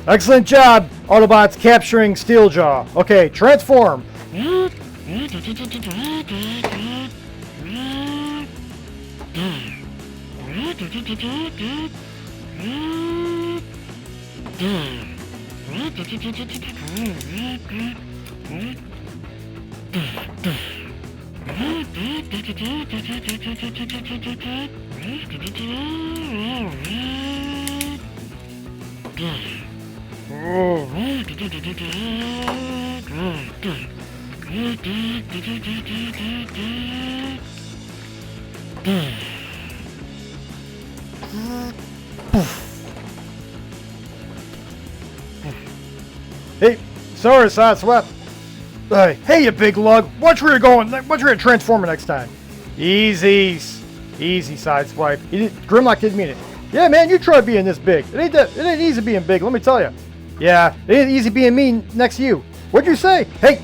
Excellent job, Autobots capturing Steeljaw. Okay, transform. Hey, sorry, Sideswipe. Hey, you big lug. Watch where you're going. Watch where you're transforming next time. Easy, Sideswipe. Grimlock didn't mean it. Yeah, man, you try being this big. It ain't easy being big. Let me tell you. Yeah, it ain't easy being me next to you. What'd you say? Hey,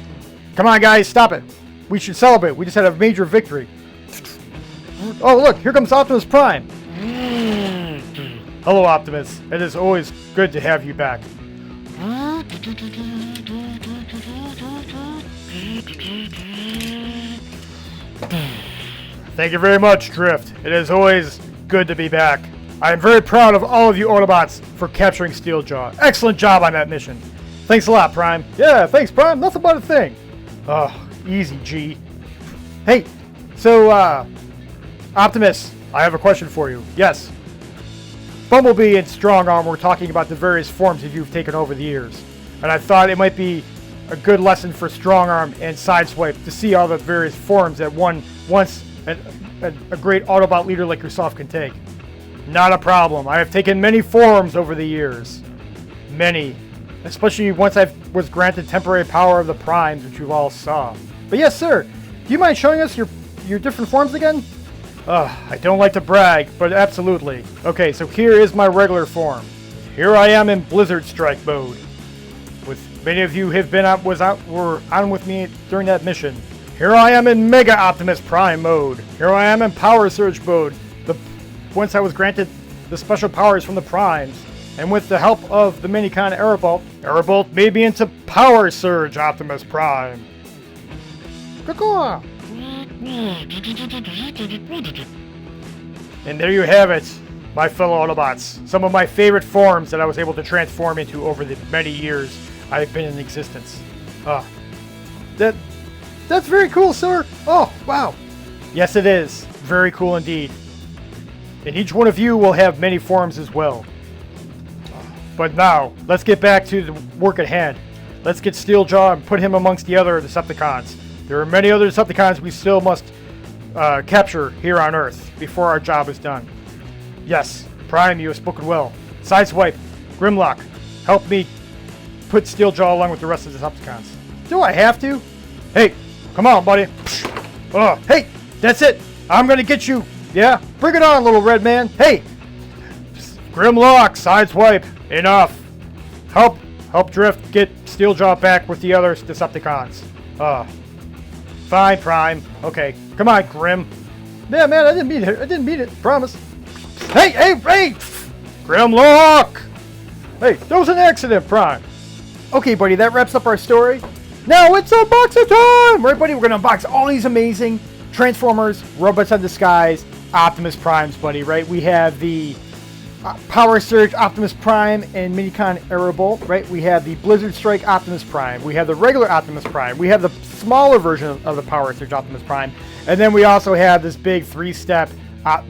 come on, guys, stop it. We should celebrate. We just had a major victory. Oh, look, here comes Optimus Prime. Hello, Optimus. It is always good to have you back. Thank you very much, Drift. It is always good to be back. I am very proud of all of you Autobots for capturing Steeljaw. Excellent job on that mission. Thanks a lot, Prime. Yeah, thanks, Prime. Nothing but a thing. Oh, easy, G. Hey, so, Optimus, I have a question for you. Yes. Bumblebee and Strongarm were talking about the various forms that you've taken over the years. And I thought it might be a good lesson for Strongarm and Sideswipe to see all the various forms that once a great Autobot leader like yourself can take. Not a problem. I have taken many forms over the years. Many. Especially once I was granted temporary power of the Primes, which you all saw. But yes, sir. Do you mind showing us your different forms again? I don't like to brag, but absolutely. Okay, so here is my regular form. Here I am in Blizzard Strike mode. With many of you have were on with me during that mission. Here I am in Mega Optimus Prime mode. Here I am in Power Surge mode. Once I was granted the special powers from the Primes, and with the help of the Minicon Aerobolt made me into Power Surge Optimus Prime. Caw-caw. And there you have it, my fellow Autobots. Some of my favorite forms that I was able to transform into over the many years I've been in existence. That's very cool, sir. Oh, wow. Yes, it is. Very cool indeed. And each one of you will have many forms as well. But now, let's get back to the work at hand. Let's get Steeljaw and put him amongst the other Decepticons. There are many other Decepticons we still must capture here on Earth before our job is done. Yes, Prime, you have spoken well. Sideswipe, Grimlock, help me put Steeljaw along with the rest of the Decepticons. Do I have to? Hey, come on, buddy. Hey, that's it. I'm gonna get you. Yeah, bring it on, little red man. Hey, Grimlock, Sideswipe, enough. Help Drift get Steeljaw back with the other Decepticons. Fine, Prime. Okay, come on, Grim. Yeah, man, I didn't mean it. Promise. Hey! Grimlock! Hey, that was an accident, Prime. Okay, buddy, that wraps up our story. Now it's unboxing time! Right, buddy, we're gonna unbox all these amazing Transformers, Robots in Disguise, Optimus Primes, buddy, right? We have the Power Surge Optimus Prime and Minicon Aerobolt, right? We have the Blizzard Strike Optimus Prime. We have the regular Optimus Prime. We have the smaller version of the Power Surge Optimus Prime. And then we also have this big 3-step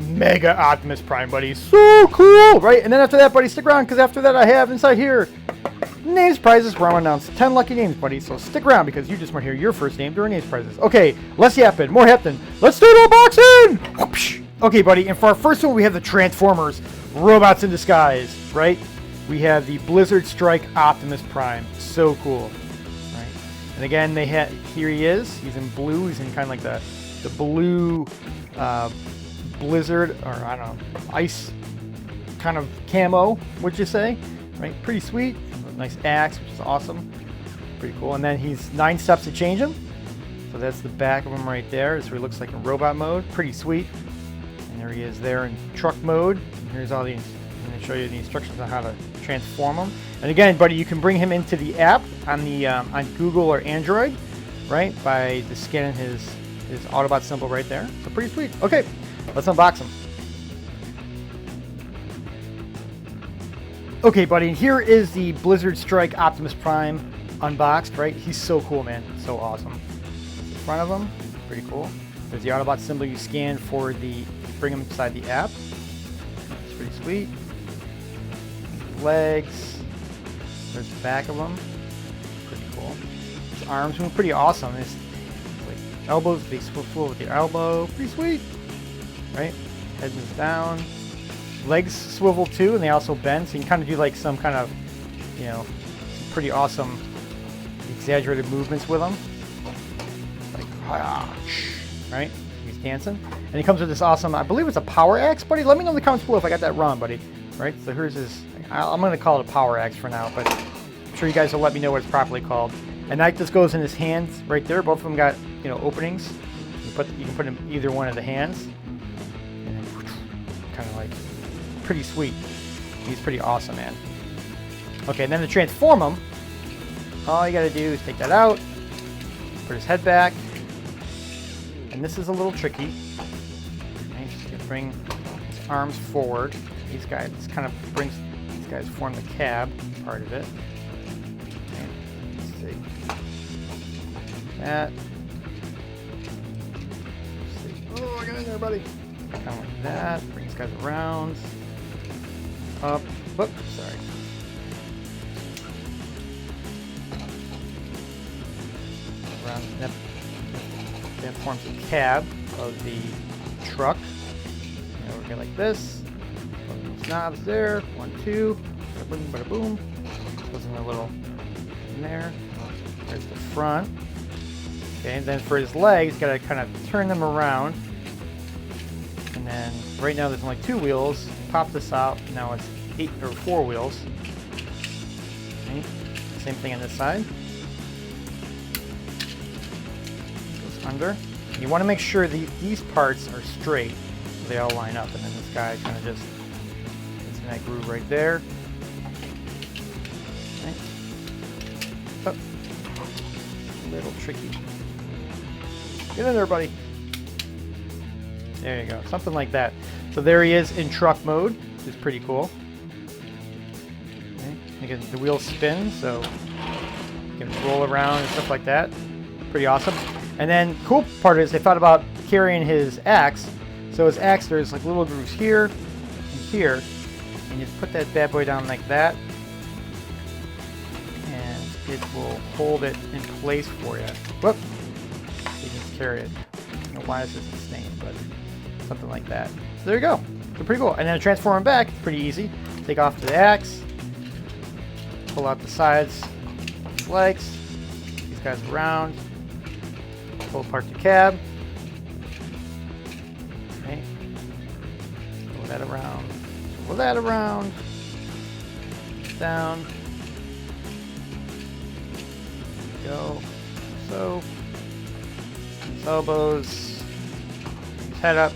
Mega Optimus Prime, buddy. So cool, right? And then after that, buddy, stick around, because after that I have inside here names prizes where I'm going to announce 10 lucky names, buddy. So stick around, because you just want to hear your first name during names prizes. Okay, less yapping, more happening. Let's start unboxing! Whoopsh. Okay, buddy, and for our first one, we have the Transformers Robots in Disguise, right? We have the Blizzard Strike Optimus Prime. So cool, right? And again, here he is. He's in blue. He's in kind of like the blue blizzard, or I don't know, ice kind of camo, would you say? Right? Pretty sweet. Nice axe, which is awesome. Pretty cool. And then he's 9 steps to change him. So that's the back of him right there. So he looks like in robot mode. Pretty sweet. And there he is there in truck mode. And here's all the and show you the instructions on how to transform him. And again, buddy, you can bring him into the app on the on Google or Android, right? By just scanning his Autobot symbol right there. So pretty sweet. Okay, let's unbox him. Okay, buddy, and here is the Blizzard Strike Optimus Prime unboxed, right? He's so cool, man. So awesome. In front of him, pretty cool. There's the Autobot symbol you scan for the bring him inside the app. It's pretty sweet. Legs. There's the back of him. Pretty cool. His arms move pretty awesome. It's like elbows, they swivel with the elbow. Pretty sweet. Right? Head is down. Legs swivel too, and they also bend, so you can kind of do like some kind of, you know, pretty awesome exaggerated movements with them. Like, right? He's dancing. And he comes with this awesome, I believe it's a power axe, buddy. Let me know in the comments below if I got that wrong, buddy. Right? So here's his, I'm going to call it a power axe for now, but I'm sure you guys will let me know what it's properly called. And that just goes in his hands right there. Both of them got, you know, openings. You can put him in either one of the hands. And then kind of like, pretty sweet. He's pretty awesome, man. Okay, and then to transform him, all you gotta do is take that out, put his head back, and this is a little tricky. Okay, just gonna bring his arms forward. These guys, this kind of brings, these guys form the cab part of it. Okay, let's see. That. Let's see. Oh, get in there, buddy. Kind of like that. Bring these guys around. Up. Whoop, sorry. Around that forms the cab of the truck. And we're going like this. Those knobs there. 1, 2. Bada boom, bada boom. Goes in a little in there. There's the front. Okay, and then for his legs, got to kind of turn them around. And then right now there's only 2 wheels. Pop this out. Now it's 8 or 4 wheels. Okay. Same thing on this side. Goes under. And you want to make sure these parts are straight, so they all line up. And then this guy kind of just gets in that groove right there. Okay. Oh. A little tricky. Get in there, buddy. There you go, something like that. So there he is in truck mode, which is pretty cool. Okay. Again, the wheels spin, so you can roll around and stuff like that. Pretty awesome. And then cool part is they thought about carrying his axe. So his axe, there's like little grooves here and here, and you put that bad boy down like that, and it will hold it in place for you. Whoop! You can carry it. I don't know why this isn't staying, but something like that. So there you go. So pretty cool. And then to transform him back, it's pretty easy. Take off the axe, pull out the sides, legs, these guys around, pull apart the cab. Okay. Pull that around. Pull that around. Down. Go. So. His elbows. His head up.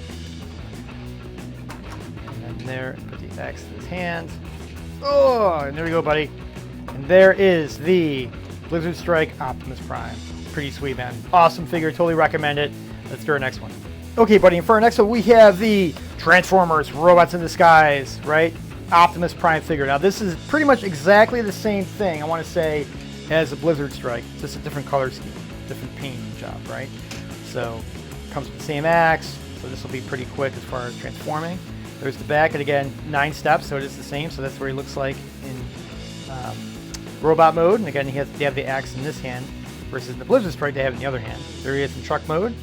And then there, put the axe in his hand. Oh, and there we go, buddy. And there is the Blizzard Strike Optimus Prime. Pretty sweet, man. Awesome figure. Totally recommend it. Let's do our next one. Okay, buddy. And for our next one, we have the Transformers Robots in Disguise, right? Optimus Prime figure. Now, this is pretty much exactly the same thing, I want to say, as a Blizzard Strike. It's just a different color scheme, different paint job, right? So, comes with the same axe. So this will be pretty quick as far as transforming. There's the back, and again, 9 steps, so it is the same. So that's what he looks like in robot mode. And again, they have the axe in this hand, versus the Blizzard Strike they have in the other hand. There he is in truck mode.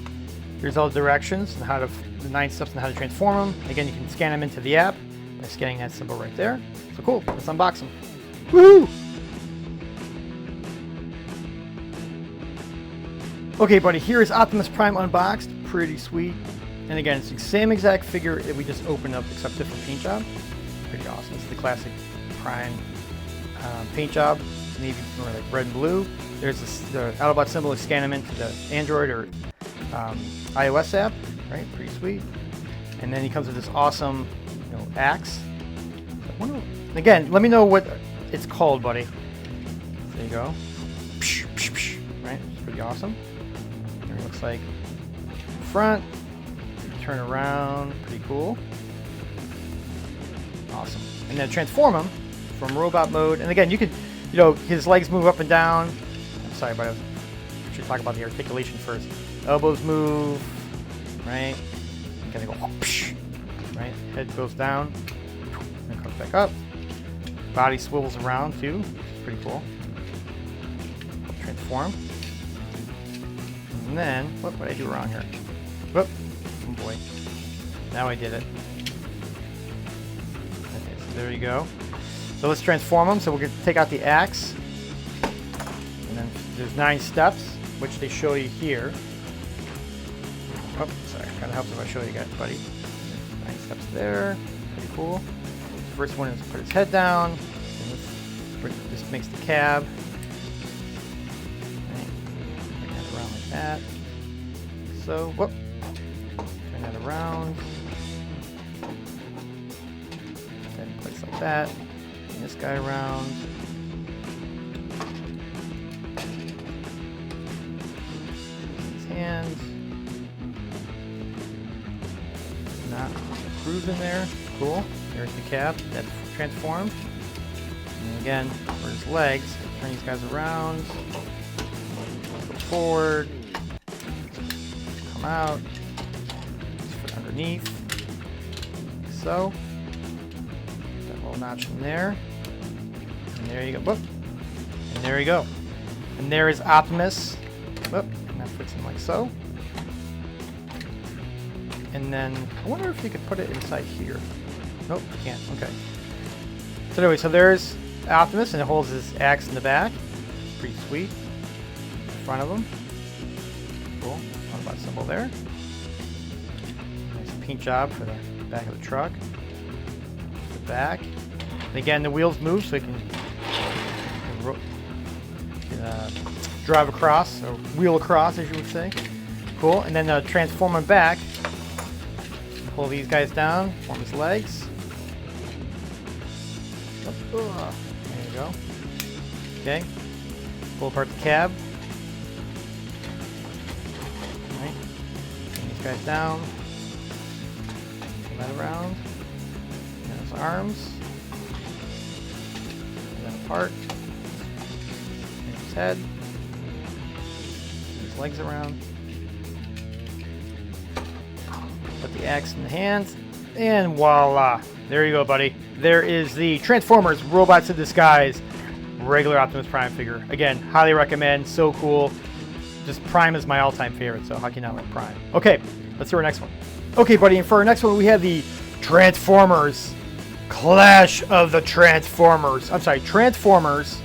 Here's all the directions and how to, the 9 steps on how to transform him. Again, you can scan him into the app by scanning that symbol right there. So cool. Let's unbox him. Woohoo! Okay, buddy. Here is Optimus Prime unboxed. Pretty sweet. And again, it's the same exact figure that we just opened up, except different paint job. Pretty awesome. It's the classic Prime paint job, navy or like red and blue. There's the Aerobolt symbol to scan them into the Android or iOS app, right? Pretty sweet. And then he comes with this awesome, axe. Again, let me know what it's called, buddy. There you go. Right? It's pretty awesome. There it looks like front. Turn around. Pretty cool. Awesome. And then transform him from robot mode. And again, you could, you know, his legs move up and down. I'm sorry, but I should talk about the articulation first. Elbows move. Right? And kind of go. Right? Head goes down. And comes back up. Body swivels around too. Pretty cool. Transform. And then, what did I do wrong here? Whoop. Oh boy. Now I did it. Okay, so there you go. So let's transform them. So we're going to take out the axe. And then there's 9 steps, which they show you here. Oh, sorry. Kind of helps if I show you guys, buddy. There's 9 steps there. Pretty cool. First one is put his head down. This makes the cab. Right. Bring that around like that. So, whoop. Turn that around. Then place like that. Bring this guy around. His hands. Not groove in there. Cool. There's the cab. That's transformed. And again, for his legs, turn these guys around. Go forward. Come out. Foot underneath. Like so. That little notch in there. And there you go. Whoop. And there you go. And there is Optimus. Whoop. And that fits in like so. And then, I wonder if you could put it inside here. Nope, can't. Okay. So anyway, so there's Optimus, and it holds his axe in the back. Pretty sweet. In front of him. Cool. Roundabout symbol there. Nice paint job for the back of the truck. The back. And again, the wheels move, so you can drive across, or wheel across, as you would say. Cool. And then transform him back. Pull these guys down, form his legs. There you go. Okay. Pull apart the cab. Right. Bring these guys down. Pull that around. And his arms. Pull that apart. And his head. And his legs around. Put the axe in the hands, and voila! There you go, buddy. There is the Transformers Robots in Disguise regular Optimus Prime figure. Again, highly recommend. So cool. Just Prime is my all-time favorite, so how can you not like Prime? Okay, let's do our next one. Okay, buddy, and for our next one, we have the Transformers Clash of the Transformers. I'm sorry, Transformers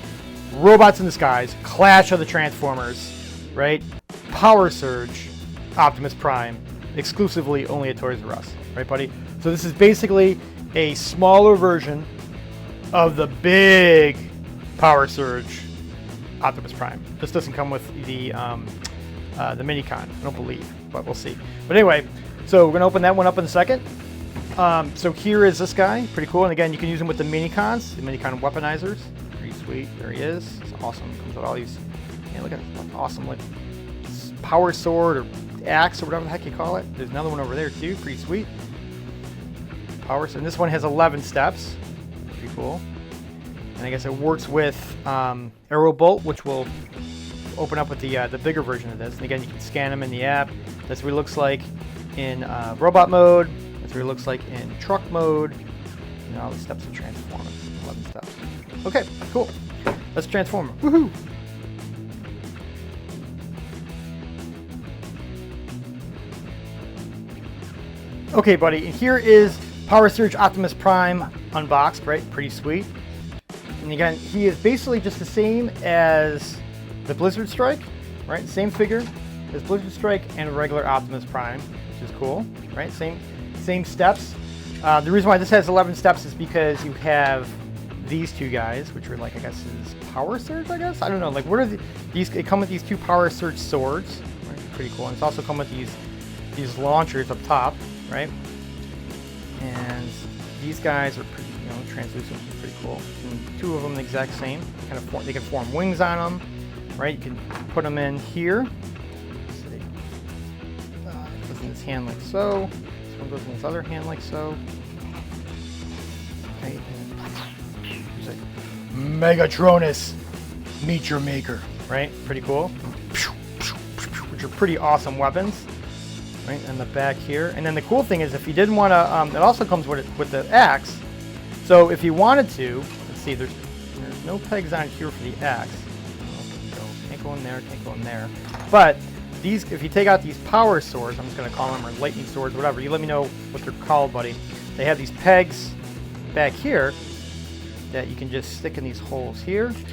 Robots in Disguise Clash of the Transformers, right? Power Surge Optimus Prime. Exclusively only at Toys R Us, right, buddy? So this is basically a smaller version of the big Power Surge Optimus Prime. This doesn't come with the Minicon, I don't believe, but we'll see. But anyway, so we're gonna open that one up in a second. So here is this guy, pretty cool. And again, you can use him with the Minicons, the Minicon weaponizers. Pretty sweet. There he is. It's awesome. Comes with all these. Yeah, look at that awesome, like power sword or axe or whatever the heck you call it. There's another one over there too, pretty sweet. Power, and this one has 11 steps. Pretty cool. And I guess it works with Aerobolt, which will open up with the bigger version of this. And again, you can scan them in the app. That's what it looks like in robot mode. That's what it looks like in truck mode. And all the steps to transform it. 11 steps. Okay, cool. Let's transform it. Woohoo! Okay, buddy, and here is Power Surge Optimus Prime unboxed, right? Pretty sweet. And again, he is basically just the same as the Blizzard Strike, right? Same figure as Blizzard Strike and regular Optimus Prime, which is cool, right? Same steps. The reason why this has 11 steps is because you have these two guys, which are like, I guess, is Power Surge, I guess? I don't know, like, what are these? They come with these two Power Surge swords, right? Pretty cool. And it's also come with these launchers up top, right? And these guys are pretty you know, translucent, which is pretty cool. And two of them the exact same. Kind of they can form wings on them, right? You can put them in here. Let's see. It goes in this hand like so. This one goes in this other hand like so. Okay. There's like Megatronus, meet your maker, right? Pretty cool. Which are pretty awesome weapons. Right in the back here, and then the cool thing is if you didn't want to, it also comes with the axe. So if you wanted to, let's see, there's no pegs on here for the axe. Can't go in there, can't go in there. But these, if you take out these power swords, I'm just going to call them, or lightning swords, whatever. You let me know what they're called, buddy. They have these pegs back here that you can just stick in these holes here. Stick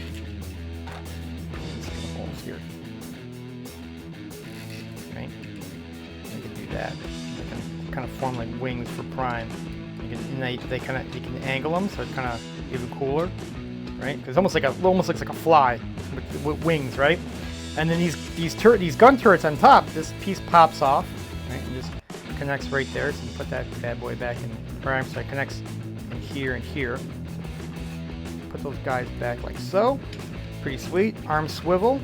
in the holes here. Right. That they can kind of form like wings for Prime. You can, and you can angle them, so it's kind of even cooler, right? Because almost looks like a fly with wings, right? And then these gun turrets on top, this piece pops off, right, and just connects right there. So you put that bad boy back in Prime, so it connects in here and here. Put those guys back like so. Pretty sweet. Arms swivel,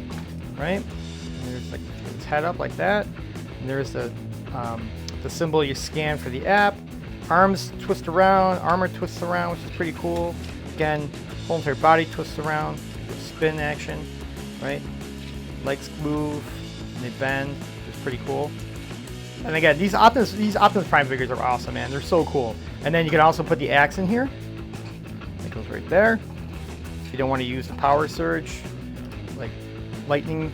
right? And there's like his head up like that. And there's the symbol you scan for the app. Arms twist around, armor twists around, which is pretty cool. Again, whole entire body twists around, spin action, right? Legs move, and they bend, which is pretty cool. And again, these Optimus Prime figures are awesome, man. They're so cool. And then you can also put the axe in here. It goes right there. If you don't want to use the power surge, like lightning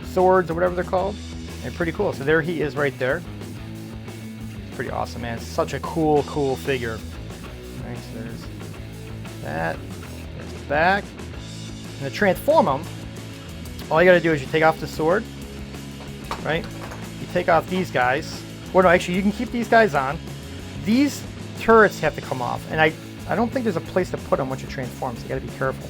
swords or whatever they're called. They're pretty cool. So there he is right there. Pretty awesome, man. Such a cool figure. Right, so there's that. There's the back. And to transform them, all you gotta do is you take off the sword, right? You take off these guys. Well, no, actually, you can keep these guys on. These turrets have to come off, and I don't think there's a place to put them once you transform, so you gotta be careful.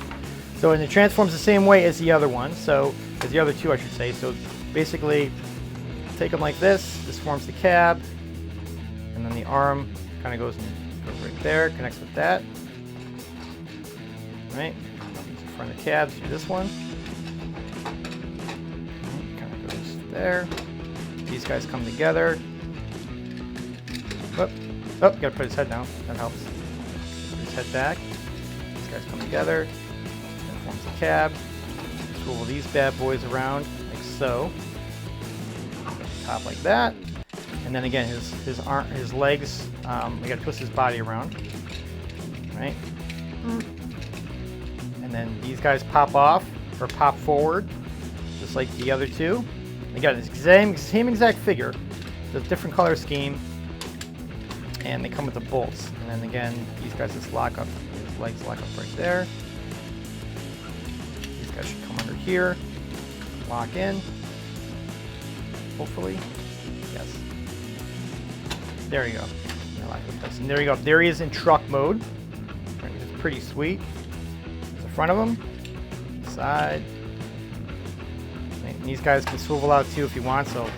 So, and it transforms the same way as the other one, so as the other two, I should say. So basically, take them like this. This forms the cab. And then the arm kind of goes right there, connects with that. Right? In front of the cabs, do this one. Kind of goes there. These guys come together. Oh, gotta put his head down. That helps. Put his head back. These guys come together. That forms the cab. Swivel these bad boys around like so. Top like that. And then again, his legs, we gotta twist his body around, right? And then these guys pop off or pop forward, just like the other two. Again, it's the same exact figure, the different color scheme, and they come with the bolts. And then again, these guys just lock up. His legs lock up right there. These guys should come under here, lock in. Hopefully, yes. There you go. And there you go. There he is in truck mode. It's pretty sweet. There's the front of him. Side. And these guys can swivel out too if you want, so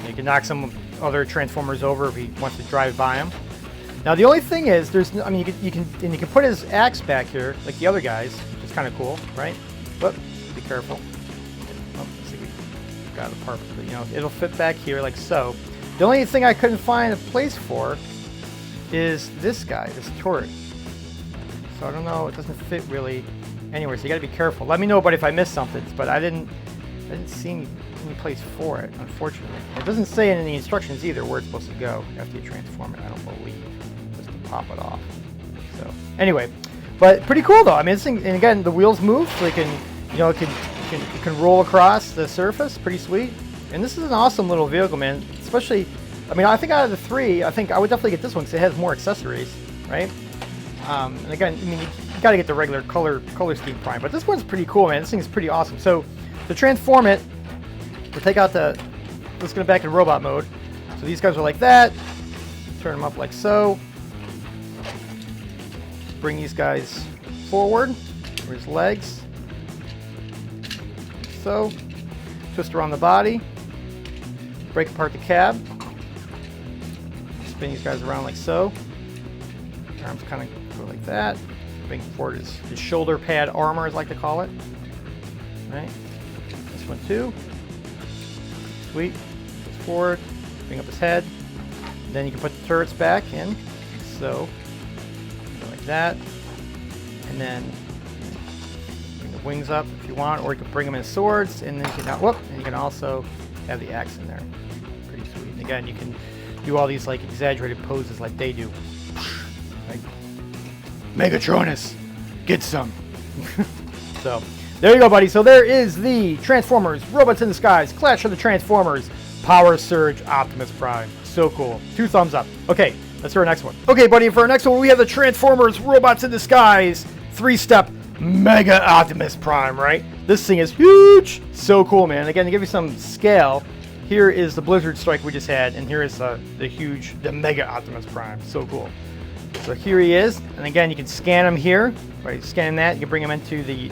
you can knock some other Transformers over if he wants to drive by them. Now the only thing is, you can put his axe back here like the other guys, which is kind of cool, right? But be careful. Oh, let's see, we got it apart, but it'll fit back here like so. The only thing I couldn't find a place for is this guy, this turret. So I don't know, it doesn't fit really anywhere, so you gotta be careful. Let me know about if I missed something, but I didn't see any place for it, unfortunately. It doesn't say in the instructions either where it's supposed to go after you transform it, I don't believe, just to pop it off. So anyway, but pretty cool though. I mean, this thing, and again, the wheels move, so it can roll across the surface, pretty sweet. And this is an awesome little vehicle, man. Especially, I think out of the three, I think I would definitely get this one because it has more accessories, right? And again, you got to get the regular color scheme Prime, but this one's pretty cool, man. This thing is pretty awesome. So to transform it, we'll take out let's get it back in robot mode. So these guys are like that. Turn them up like so. Bring these guys forward. Where's legs? So twist around the body. Break apart the cab. Spin these guys around like so. Arms kind of go like that. Bring forward his shoulder pad armor, as I like to call it. Right. This one too. Sweet. Goes forward. Bring up his head. Then you can put the turrets back in. So, like that. And then bring the wings up if you want, or you can bring them in swords, and then you can and you can also have the axe in there. Pretty sweet. And again, you can do all these like exaggerated poses like they do. Like, Megatronus, get some. So, there you go, buddy. So there is the Transformers Robots in Disguise Clash of the Transformers Power Surge Optimus Prime. So cool. 2 thumbs up. Okay, let's do our next one. Okay, buddy, for our next one, we have the Transformers Robots in Disguise 3-step Mega Optimus Prime, right? This thing is huge. So cool, man. Again, to give you some scale, here is the Blizzard Strike we just had, and here is the Mega Optimus Prime. So cool. So here he is, and again, you can scan him here. By scanning that, you can bring him into the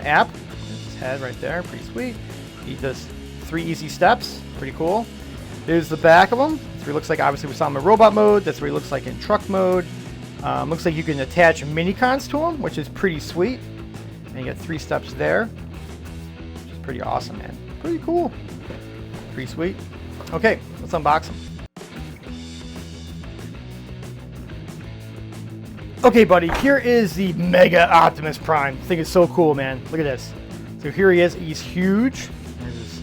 app. His head right there, pretty sweet. He does 3 easy steps, pretty cool. There's the back of him. That's what he looks like. Obviously, we saw him in robot mode. That's what he looks like in truck mode. Looks like you can attach mini-cons to him, which is pretty sweet. And you get 3 steps there, which is pretty awesome, man. Pretty cool. Pretty sweet. Okay, let's unbox him. Okay, buddy, here is the Mega Optimus Prime. I think it's so cool, man. Look at this. So here he is. He's huge. There's his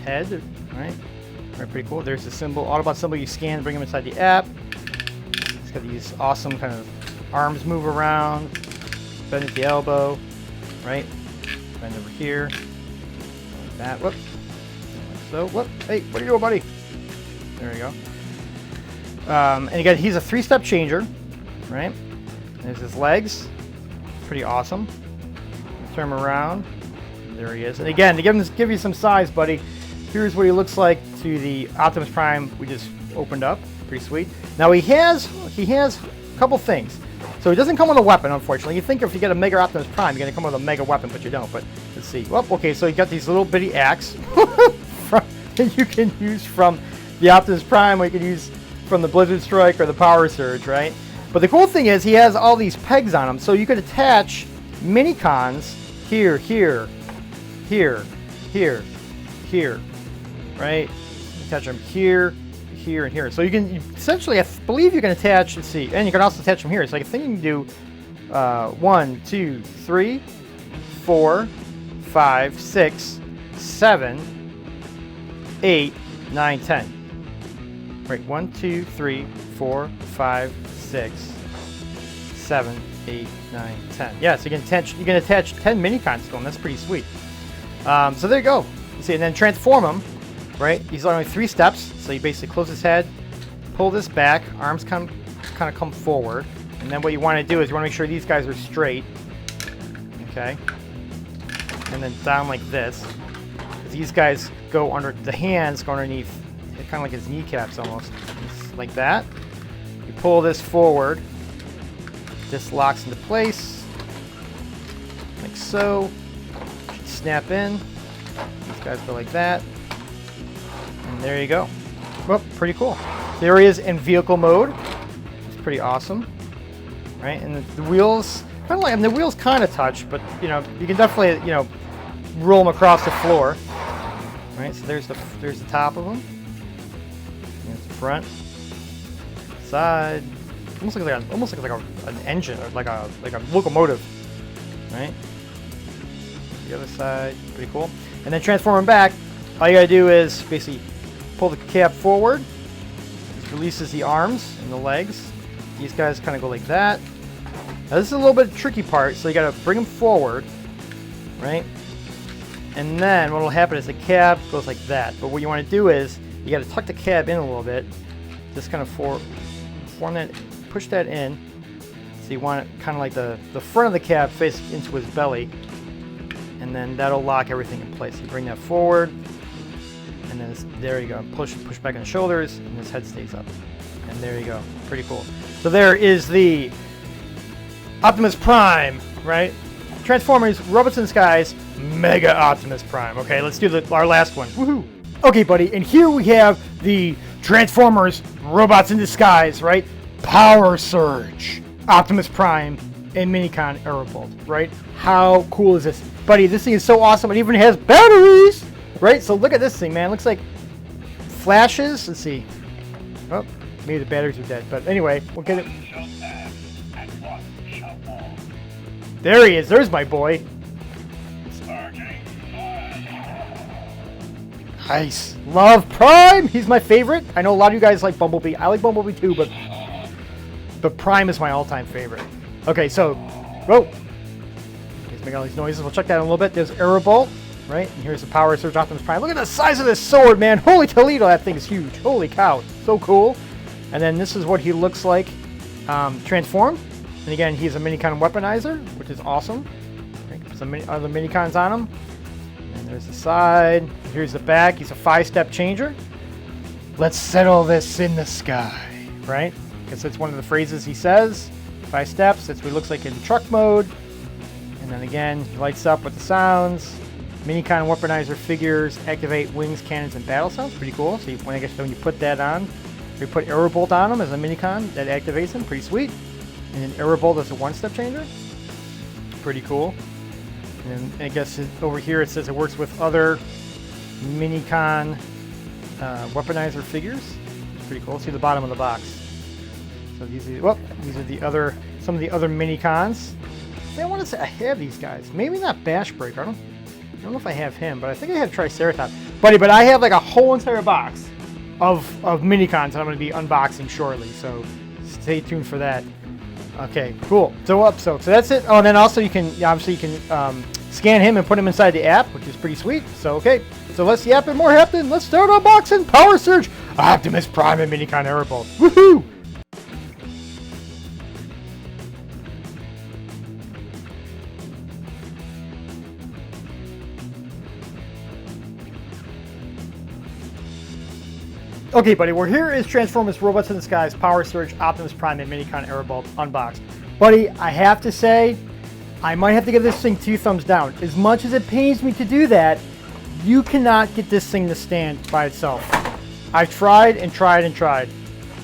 head, right? Right, pretty cool. There's the symbol, Autobot symbol. You scan, bring him inside the app. He's got these awesome kind of arms move around. Bend at the elbow, right? Bend over here. Like that. Whoop. Like so. Whoop. Hey, what are you doing, buddy? There we go. And again, he's a 3-step changer. Right? There's his legs. Pretty awesome. Turn him around. There he is. And again, to give you some size, buddy, here's what he looks like to the Optimus Prime we just opened up. Pretty sweet. Now he has a couple things. So he doesn't come with a weapon, unfortunately. You think if you get a Mega Optimus Prime, you're gonna come with a mega weapon, but you don't. But let's see. Well, okay, so you got these little bitty axe that you can use from the Optimus Prime, or you can use from the Blizzard Strike or the Power Surge, right? But the cool thing is he has all these pegs on him, so you could attach mini-cons here, here, here, here, here, right? Attach them here, here, and here. So you can essentially, I believe you can attach, let's see, and you can also attach them here. So I think you can do 1, 2, 3, 4, 5, 6, 7, 8, 9, 10. Right, 1, 2, 3, 4, 5, 6, 7, 8, 9, 10. Yeah, so you can attach 10 mini-cons to them. That's pretty sweet. So there you go. You see, and then transform him, right? He's only 3 steps. So you basically close his head, pull this back, arms kind of come forward, and then what you want to do is you want to make sure these guys are straight. Okay. And then down like this. These guys go under, the hands go underneath, kind of like his kneecaps almost. Just like that. You pull this forward. This locks into place. Like so. Snap in. These guys go like that. And there you go. Well, pretty cool. There he is in vehicle mode. It's pretty awesome. Right? And the wheels, kind of like, I mean, the wheels kind of touch, but you know, you can definitely, you know, roll them across the floor. Right? So there's the top of them. There's the front, side. Almost like an engine, or like a locomotive. Right? The other side, pretty cool. And then transform them back. All you gotta do is basically pull the cab forward. This releases the arms and the legs. These guys kind of go like that. Now this is a little bit tricky part, so you gotta bring them forward, right? And then what will happen is the cab goes like that. But what you want to do is you gotta tuck the cab in a little bit. Just kind of form that, push that in. So you want it kind of like the front of the cab face into his belly. And then that'll lock everything in place. You bring that forward, and then there you go. Push back on the shoulders, and his head stays up. And there you go. Pretty cool. So there is the Optimus Prime, right? Transformers, Robots in Disguise, Mega Optimus Prime. Okay, let's do our last one. Woohoo! Okay, buddy, and here we have the Transformers, Robots in Disguise, right? Power Surge Optimus Prime and Minicon Aerobolt, right? How cool is this? Buddy, this thing is so awesome. It even has batteries, right? So look at this thing, man. It looks like flashes. Let's see. Oh, maybe the batteries are dead. But anyway, we'll get it. There he is. There's my boy. Nice. Love Prime. He's my favorite. I know a lot of you guys like Bumblebee. I like Bumblebee too, but Prime is my all-time favorite. Okay, so, whoa. He's making all these noises. We'll check that in a little bit. There's Aerobolt, right? And here's the Power Surge Optimus Prime. Look at the size of this sword, man. Holy Toledo, that thing is huge. Holy cow. So cool. And then this is what he looks like transformed. And again, he's a Minicon weaponizer, which is awesome. Put some other Minicons on him. And there's the side. Here's the back. He's a 5-step changer. Let's settle this in the sky, right? Because that's one of the phrases he says. 5 steps. That's what he looks like in truck mode. And then again, he lights up with the sounds. Minicon weaponizer figures activate wings, cannons, and battle sounds. Pretty cool. So when you put that on, we put Aerobolt on him as a Minicon that activates him. Pretty sweet. And then Aerobolt is a 1-step changer. Pretty cool. And I guess over here it says it works with other Minicon weaponizer figures. It's pretty cool. See the bottom of the box. So these are some of the other Minicons. I want to say I have these guys. Maybe not Bash Breaker. I don't know if I have him, but I think I have Triceratops. Buddy, but I have like a whole entire box of Minicons that I'm going to be unboxing shortly. So stay tuned for that. Okay, cool. So that's it. Oh, and then also you can scan him and put him inside the app, which is pretty sweet. So okay, so let's yap and more happen. Let's start unboxing Power Surge Optimus Prime and Minicon Aerobolt. Woohoo! Okay, buddy, we're here is Transformers Robots in Disguise, Power Surge, Optimus Prime, and Minicon Aerobolt unboxed. Buddy, I have to say, I might have to give this thing 2 thumbs down. As much as it pains me to do that, you cannot get this thing to stand by itself. I've tried and tried and tried.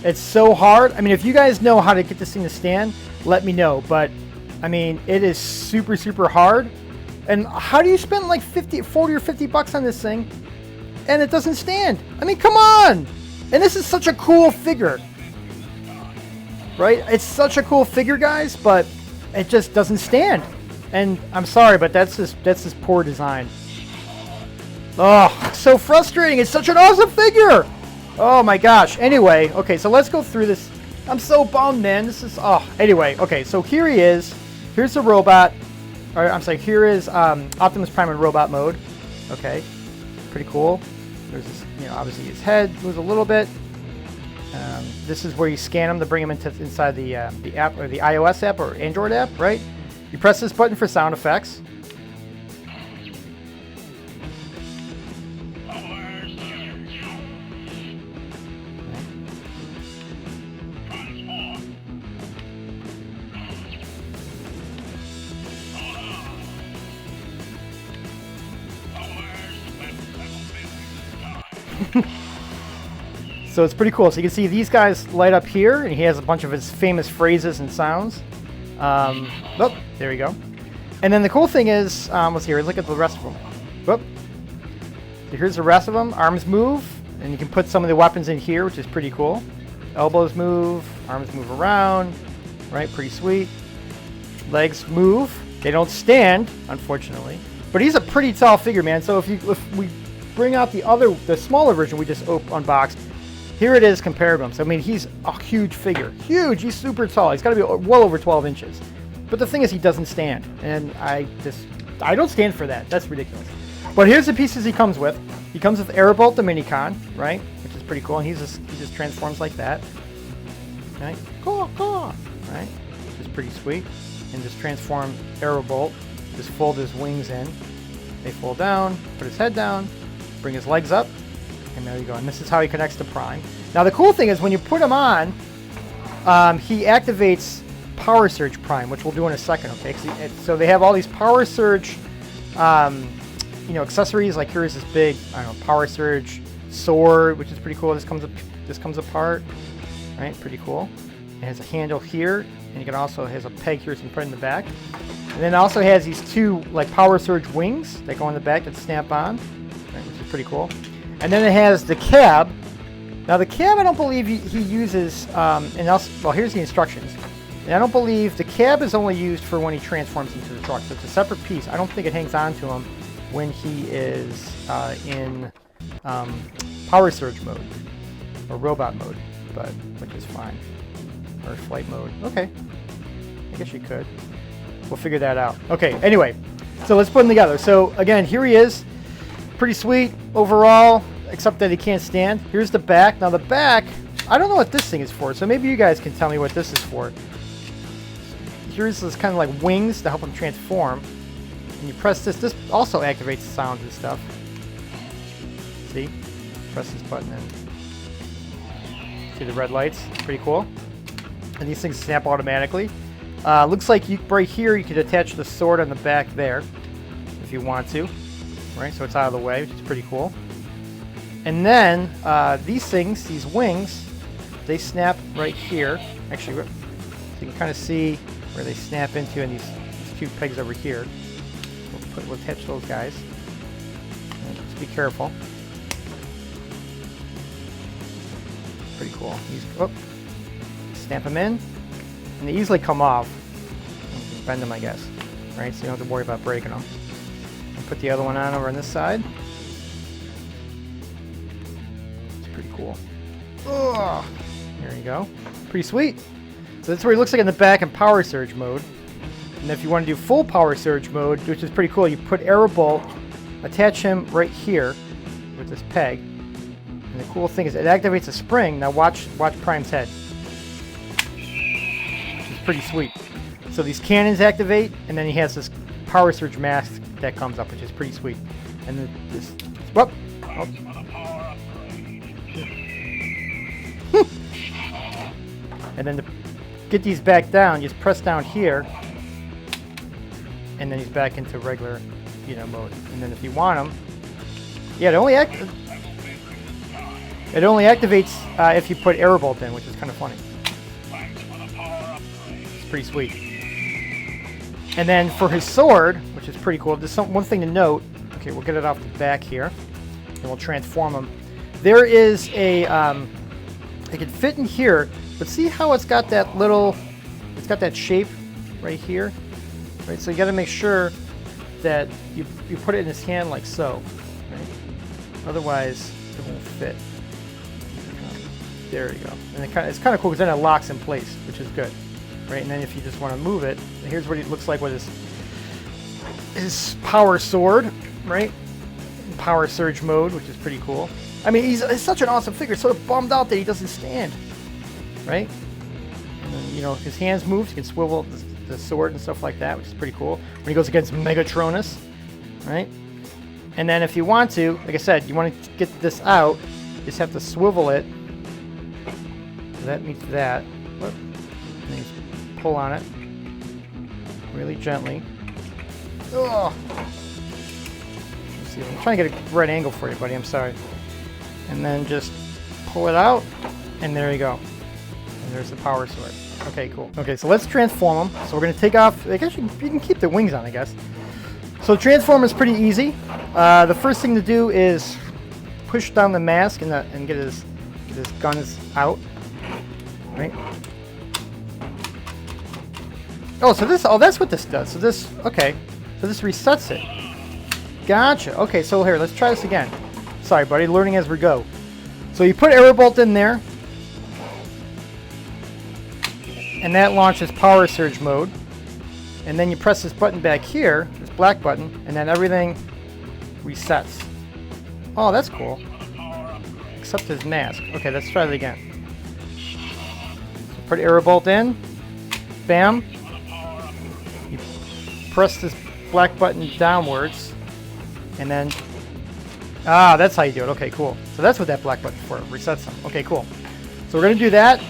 It's so hard. I mean, if you guys know how to get this thing to stand, let me know. But, I mean, it is super, super hard. And how do you spend like 40 or 50 bucks on this thing and it doesn't stand? I mean, come on! And this is such a cool figure, right? It's such a cool figure, guys, but it just doesn't stand. And I'm sorry, but that's just poor design. Oh, so frustrating. It's such an awesome figure. Oh my gosh. Anyway, okay, so let's go through this. I'm so bummed, man. This is, anyway, okay, so here he is. Here's the robot. Or, I'm sorry, here is Optimus Prime in robot mode. Okay, pretty cool. There's this, obviously his head moves a little bit. This is where you scan him to bring him inside the app, or the iOS app or Android app, right? You press this button for sound effects. So it's pretty cool. So you can see these guys light up here, and he has a bunch of his famous phrases and sounds. Oh, there we go. And then the cool thing is, let's see here, look at the rest of them. Whoop. So here's the rest of them. Arms move, and you can put some of the weapons in here, which is pretty cool. Elbows move, arms move around, right? Pretty sweet. Legs move. They don't stand, unfortunately. But he's a pretty tall figure, man. So if we bring out the smaller version we just unboxed, here it is compared to him. So I mean, he's a huge figure. Huge. He's super tall. He's got to be well over 12 inches. But the thing is, he doesn't stand. And I don't stand for that. That's ridiculous. But here's the pieces he comes with. He comes with Aerobolt the Minicon, right? Which is pretty cool. And he just transforms like that. Right? Cool. Right? Which is pretty sweet. And just transform Aerobolt. Just fold his wings in. They fold down. Put his head down. Bring his legs up. And there you go. And this is how he connects to Prime. Now the cool thing is when you put him on, he activates Power Surge Prime, which we'll do in a second, okay? So they have all these Power Surge, accessories. Like here's this big, Power Surge sword, which is pretty cool. This comes apart, right? Pretty cool. It has a handle here, and you can also has a peg here so you can put it in the back. And then it also has these two like Power Surge wings that go on the back that snap on, right, which is pretty cool. And then it has the cab. Now the cab, I don't believe he uses, and also, well, here's the instructions. And I don't believe the cab is only used for when he transforms into the truck. So it's a separate piece. I don't think it hangs on to him when he is in Power Surge mode or robot mode, but which is fine. Or flight mode. Okay. I guess you could. We'll figure that out. Okay, anyway. So let's put them together. So again, here he is. Pretty sweet overall, except that he can't stand. Here's the back. Now the back, I don't know what this thing is for, so maybe you guys can tell me what this is for. Here's this kind of like wings to help him transform. And you press this. This also activates the sound and stuff. See? Press this button and see the red lights. Pretty cool. And these things snap automatically. Looks like right here you could attach the sword on the back there if you want to. Right, so it's out of the way, which is pretty cool. And then these things, these wings, they snap right here. Actually, so you can kind of see where they snap into, and these two pegs over here. We'll attach those guys. And just be careful. Pretty cool. Snap them in, and they easily come off. Just bend them, I guess. Right, so you don't have to worry about breaking them. And put the other one on over on this side. It's pretty cool. Ugh. There you go. Pretty sweet. So that's what he looks like in the back in Power Surge mode. And if you want to do full Power Surge mode, which is pretty cool, you put Aerobolt, attach him right here with this peg. And the cool thing is it activates a spring. Now watch Prime's head. It's pretty sweet. So these cannons activate, and then he has this Power Surge mask that comes up, which is pretty sweet. And then this, whoop, oh. And then to get these back down, just press down here, and then he's back into regular, mode. And then if you want him, yeah, it only activates if you put Aerobolt in, which is kind of funny. It's pretty sweet. And then for his sword, which is pretty cool, there's one thing to note. Okay, we'll get it off the back here, and we'll transform him. There is a, it can fit in here, but see how it's got that little, it's got that shape right here, right? So you got to make sure that you put it in his hand like so, right? Otherwise, it won't fit. There you go. And it's kind of cool because then it locks in place, which is good. Right, and then if you just want to move it, here's what he looks like with his power sword, right? In Power Surge mode, which is pretty cool. I mean, he's such an awesome figure. Sort of bummed out that he doesn't stand, right? And then, his hands move. You can swivel the sword and stuff like that, which is pretty cool. When he goes against Megatronus, right? And then if you want to, like I said, you want to get this out, you just have to swivel it. So that meets that. Whoop. And then you pull on it really gently. Oh. Let's see, I'm trying to get a right angle for you, buddy. I'm sorry. And then just pull it out, and there you go. And there's the power sword. Okay, cool. Okay, so let's transform them. So we're going to take off. I guess you can keep the wings on, I guess. So transform is pretty easy. The first thing to do is push down the mask and get his guns out. Right. Oh, so that's what this does. So this resets it. Gotcha. Okay, so here, let's try this again. Sorry, buddy, learning as we go. So you put Aerobolt in there, and that launches Power Surge mode. And then you press this button back here, this black button, and then everything resets. Oh, that's cool. Except his mask. Okay, let's try it again. So put Aerobolt in. Bam. You press this black button downwards, and then that's how you do it. Okay, cool. So that's what that black button for. It resets them. Okay, cool. So we're going to do that.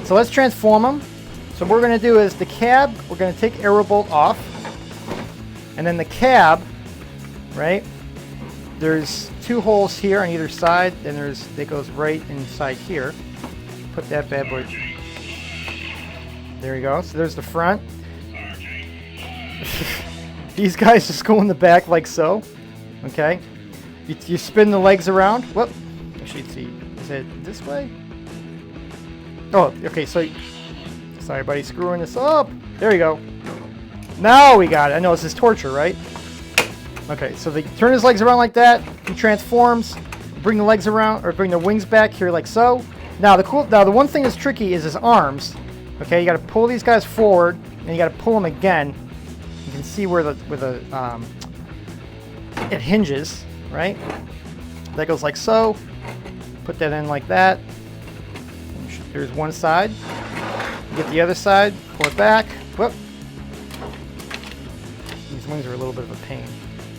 So let's transform them. So what we're going to do is the cab, we're going to take Aerobolt off. And then the cab, right? There's two holes here on either side. Then it goes right inside here. Put that bad boy There you go. So there's the front. These guys just go in the back like so. Okay. You spin the legs around. Whoop. Actually, let's see. Is it this way? Oh, okay. So, sorry, buddy. Screwing this up. There you go. Now we got it. I know this is torture, right? Okay. So they turn his legs around like that. He transforms. Bring the legs around, or bring the wings back here like so. Now the one thing that's tricky is his arms. Okay, you got to pull these guys forward, and you got to pull them again. You can see where it hinges, right? That goes like so. Put that in like that. There's one side. You get the other side. Pull it back. Whoop. These wings are a little bit of a pain.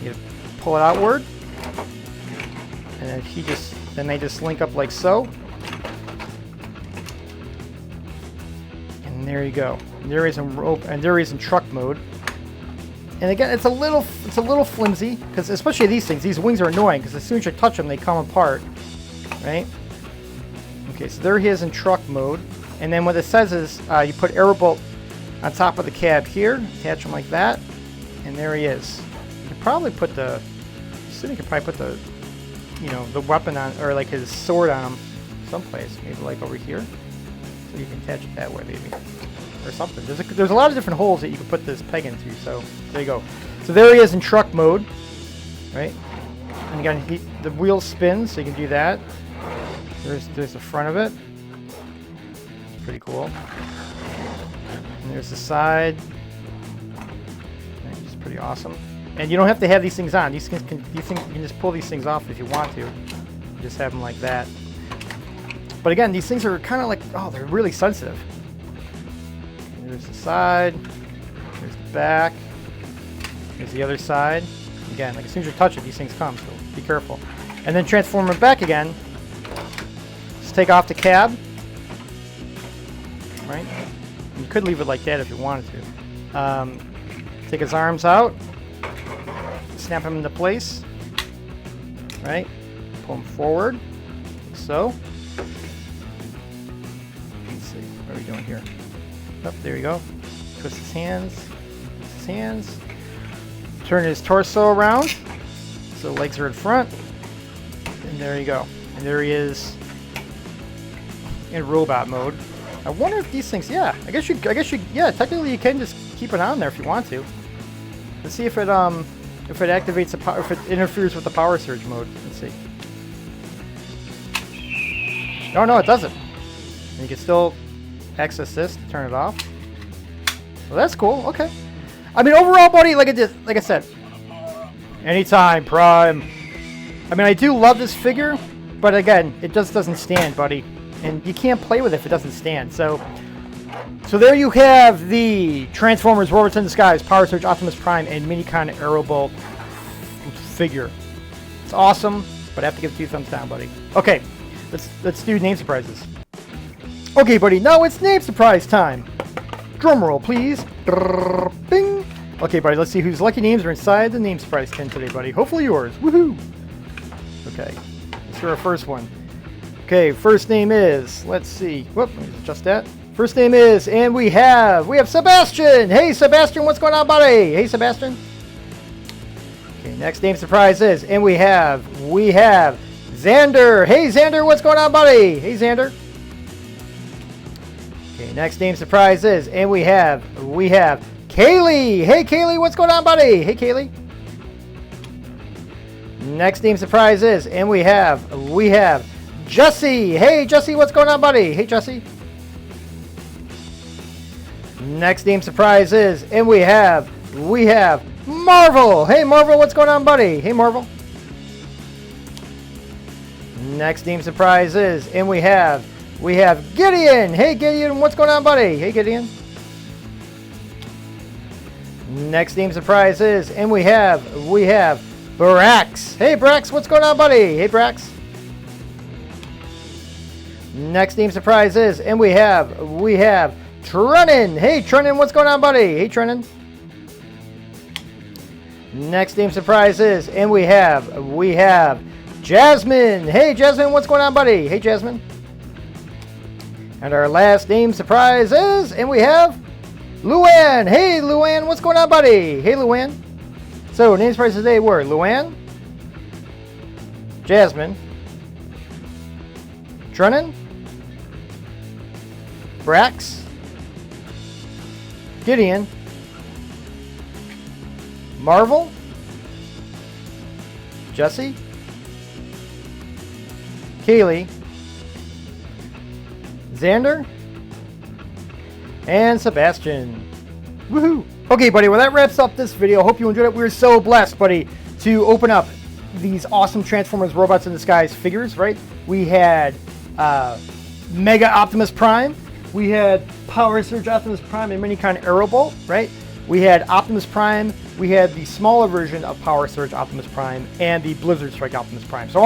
You gotta pull it outward, and then they just link up like so. And there you go. And there is in rope, and there is in truck mode. And again, it's a little flimsy, because especially these things, these wings are annoying, because as soon as you touch them, they come apart, right? Okay, so there he is in truck mode. And then what it says is you put Aerobolt on top of the cab here, attach him like that, and there he is. You could probably put the the weapon on, or like his sword on him someplace, maybe like over here, so you can attach it that way, maybe, or something. There's a lot of different holes that you can put this peg into. So there you go. So there he is in truck mode, right? And again, the wheel spins, so you can do that. There's the front of it. It's pretty cool. And there's the side. It's pretty awesome. And you don't have to have these things on. You can just pull these things off if you want to. Just have them like that. But again, these things are kind of like, oh, they're really sensitive. And there's the side. There's the back. There's the other side. Again, like as soon as you touch it, these things come, so be careful. And then transform it back again. Just take off the cab. Right? You could leave it like that if you wanted to. Take his arms out. Snap him into place. Right? Pull him forward. Like so. Let's see. What are we doing here? Oh, there you go. Twist his hands. Twist his hands. Turn his torso around. So legs are in front. And there you go. And there he is in robot mode. I wonder if these things, yeah, I guess you, yeah, technically you can just keep it on there if you want to. Let's see if it activates the power, if it interferes with the power surge mode. Let's see. No, it doesn't. And you can still access this to turn it off. Well, that's cool. Okay. I mean, overall, buddy, like I said, anytime, Prime. I mean, I do love this figure, but again, it just doesn't stand, buddy. And you can't play with it if it doesn't stand. So there you have the Transformers Robots in Disguise, Power Surge Optimus Prime, and Minicon Aerobolt figure. It's awesome, but I have to give it 2 thumbs down, buddy. Okay, let's do name surprises. Okay, buddy, now it's name surprise time. Drum roll, please. Bing. Okay, buddy, let's see whose lucky names are inside the name surprise tin today, buddy. Hopefully yours. Woohoo! Okay, let's hear our first one. Okay, first name is, let's see. Whoop, let me adjust that. First name is, and we have Sebastian. Hey, Sebastian, what's going on, buddy? Hey, Sebastian. Okay, next name surprise is, and we have Xander. Hey, Xander, what's going on, buddy? Hey, Xander. Okay, next name surprise is, and we have Kaylee. Hey, Kaylee, what's going on, buddy? Hey, Kaylee. Next name surprise is, and we have Jesse. Hey, Jesse, what's going on, buddy? Hey, Jesse. Next name surprise is, and we have Marvel. Hey, Marvel, what's going on, buddy? Hey, Marvel. Next name surprise is, and we have Gideon. Hey, Gideon, what's going on, buddy? Hey, Gideon. Next name surprise is, and we have Brax. Hey, Brax, what's going on, buddy? Hey, Brax. Next name surprise is, and we have Trennan. Hey, Trennan, what's going on, buddy? Hey, Trennan. Next name surprise is, and we have Jasmine. Hey, Jasmine, what's going on, buddy? Hey, Jasmine. And our last name surprise is, and we have Luann. Hey, Luann, what's going on, buddy? Hey, Luann. So, name surprises today were Luann, Jasmine, Drennan, Brax, Gideon, Marvel, Jesse, Kaylee, Xander, and Sebastian. Woohoo! Okay, buddy, well, that wraps up this video. Hope you enjoyed it. We were so blessed, buddy, to open up these awesome Transformers Robots in Disguise figures, right? We had Mega Optimus Prime. We had Power Surge Optimus Prime and Minicon Aerobolt, right? We had Optimus Prime. We had the smaller version of Power Surge Optimus Prime and the Blizzard Strike Optimus Prime. So